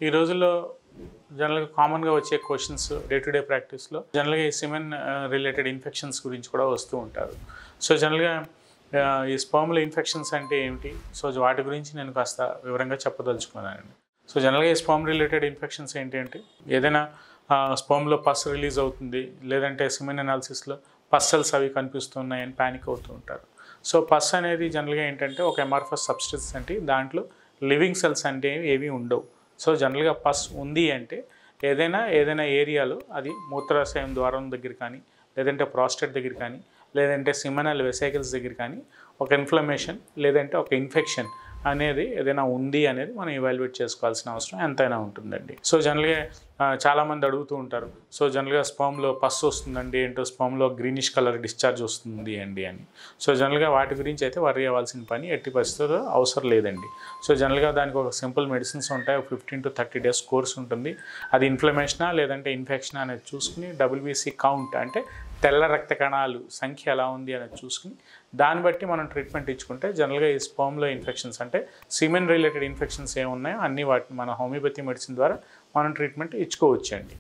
ఈ రోజుల్లో జనరల్‌గా కామన్‌గా వచ్చే క్వెషన్స్ డే టు డే ప్రాక్టీస్‌లో జనరల్‌గా ఈ సిమెన్ రిలేటెడ్ ఇన్ఫెక్షన్స్ గురించి కూడా వస్తూ ఉంటారు. సో, జనరల్‌గా ఈ స్పెర్మ్‌లో ఇన్ఫెక్షన్స్ అంటే ఏమిటి? సో, వాటి గురించి నేను కాస్త వివరంగా చెప్పదలుచుకున్నానండి. సో, జనరల్‌గా ఈ స్పెర్మ్ రిలేటెడ్ ఇన్ఫెక్షన్స్ ఏంటి అంటే ఏదైనా స్పెర్మ్‌లో పస్ రిలీజ్ అవుతుంది. లేదంటే సిమెన్ అనాలిసిస్‌లో పస్ సెల్స్ అవి కనిపిస్తున్నాయని పానిక్ అవుతూ ఉంటారు. సో, పస్ అనేది జనరల్‌గా ఏంటంటే ఒక అమార్ఫస్ సబ్స్టెన్స్ అంటే దాంట్లో లివింగ్ సెల్స్ అంటే ఏవి ఉండవు. సో, జనరల్‌గా పస్ ఉంది అంటే ఏదైనా ఏరియాలో అది మూత్రాశయం ద్వారం దగ్గర కానీ, లేదంటే ప్రాస్టేట్ దగ్గర కానీ, లేదంటే సిమెనల్ వెసికల్స్ దగ్గర కానీ ఒక ఇన్ఫ్లమేషన్ లేదంటే ఒక ఇన్ఫెక్షన్ అనేది ఏదైనా ఉంది అనేది మనం ఎవాల్యుయేట్ చేసుకోవాల్సిన అవసరం ఎంతైనా ఉంటుందండి. సో, జనరల్‌గా చాలామంది అడుగుతూ ఉంటారు. సో, జనరల్‌గా స్పెర్మ్‌లో పస్ వస్తుందండి ఏంటో స్పెర్మ్‌లో గ్రీనిష్ కలర్ డిశ్చార్జ్ వస్తుంది అండి అని. సో, జనరల్‌గా వాటి గురించి అయితే వర్రీ అవ్వాల్సిన పని ఎట్టి పరిస్థితుల్లో అవసరం లేదండి. సో, జనరల్‌గా దానికి ఒక సింపుల్ మెడిసిన్స్ ఉంటాయి. 15-30 డేస్ కోర్స్ ఉంటుంది. అది ఇన్ఫ్లమేషనా లేదంటే ఇన్ఫెక్షనా అనేది చూసుకుని డబ్ల్యూబీసీ కౌంట్ అంటే తెల్ల రక్త కణాలు సంఖ్య ఎలా ఉంది అనేది చూసుకుని దాన్ని బట్టి మనం ట్రీట్మెంట్ ఇచ్చుకుంటే జనరల్‌గా ఈ స్పెర్మ్‌లో ఇన్ఫెక్షన్స్ అంటే సిమెన్ రిలేటెడ్ ఇన్ఫెక్షన్స్ ఏమున్నాయో అన్నీ వాటిని మన హోమియోపతి మెడిసిన్ ద్వారా మనం ట్రీట్మెంట్ ఇచ్చుకోవచ్చండి.